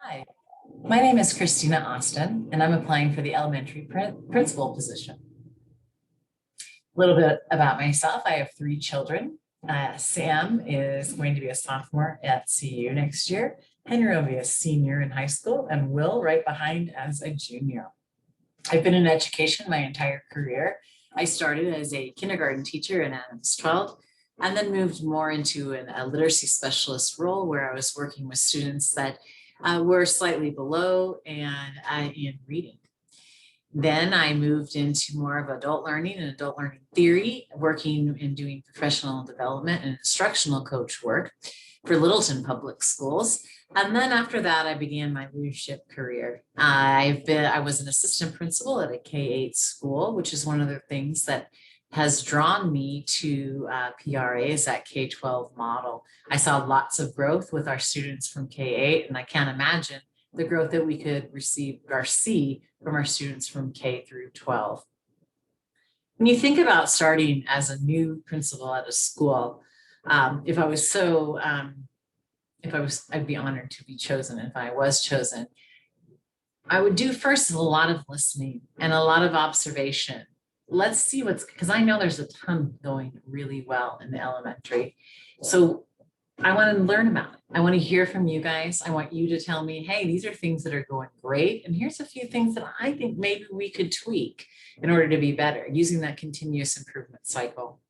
Hi, my name is Christina Austin, and I'm applying for the elementary principal position. A little bit about myself. I have three children. Sam is going to be a sophomore at CU next year. Henry will be a senior in high school, and Will right behind as a junior. I've been in education my entire career. I started as a kindergarten teacher in Adams 12, and then moved more into a literacy specialist role where I was working with students that were slightly below and in reading. Then I moved into more of adult learning and adult learning theory, working and doing professional development and instructional coach work for Littleton Public Schools. And then after that, I began my leadership career. I was an assistant principal at a K-8 school, which is one of the things that has drawn me to PRAs, that K-12 model. I saw lots of growth with our students from K-8, and I can't imagine the growth that we could receive or see from our students from K through 12. When you think about starting as a new principal at a school, I'd be honored to be chosen if I was chosen. I would do first a lot of listening and a lot of observation. Let's see because I know there's a ton going really well in the elementary. So I want to learn about it. I want to hear from you guys. I want you to tell me, hey, these are things that are going great. And here's a few things that I think maybe we could tweak in order to be better, using that continuous improvement cycle.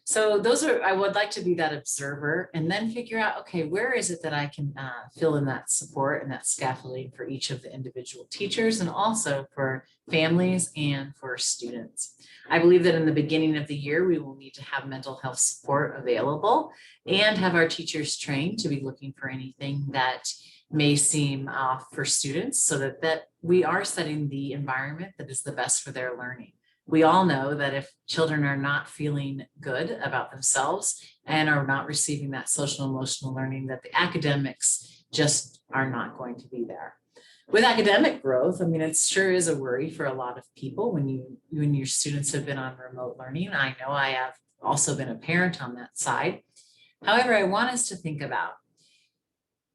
So I would like to be that observer and then figure out, okay, where is it that I can fill in that support and that scaffolding for each of the individual teachers and also for families and for students. I believe that in the beginning of the year, we will need to have mental health support available and have our teachers trained to be looking for anything that may seem off for students so that we are setting the environment that is the best for their learning. We all know that if children are not feeling good about themselves and are not receiving that social emotional learning, that the academics just are not going to be there. With academic growth, I mean, it sure is a worry for a lot of people when your students have been on remote learning. I know I have also been a parent on that side. However, I want us to think about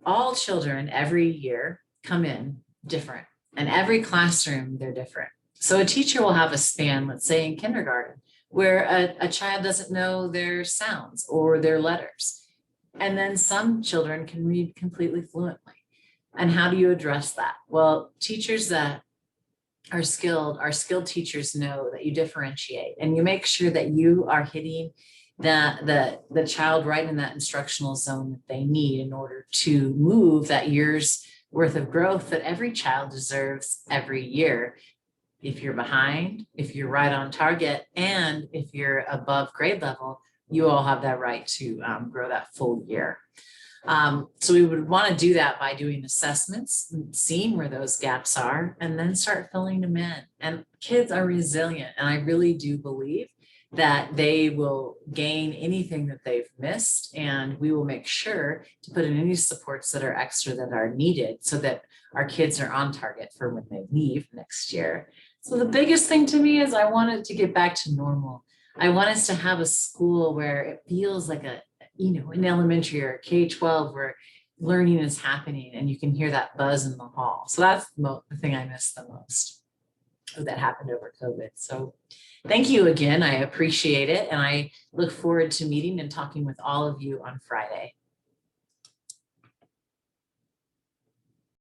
all children every year come in different, and every classroom, they're different. So a teacher will have a span, let's say in kindergarten, where a child doesn't know their sounds or their letters. And then some children can read completely fluently. And how do you address that? Well, teachers that are skilled teachers know that you differentiate and you make sure that you are hitting the child right in that instructional zone that they need in order to move that year's worth of growth that every child deserves every year. If you're behind, if you're right on target, and if you're above grade level, you all have that right to grow that full year. So we would want to do that by doing assessments, seeing where those gaps are, and then start filling them in. And kids are resilient, and I really do believe that they will gain anything that they've missed, and we will make sure to put in any supports that are extra that are needed so that our kids are on target for when they leave next year. So the biggest thing to me is I wanted to get back to normal. I want us to have a school where it feels like an elementary or K-12 where learning is happening and you can hear that buzz in the hall. So that's the thing I miss the most that happened over COVID. So thank you again. I appreciate it. And I look forward to meeting and talking with all of you on Friday.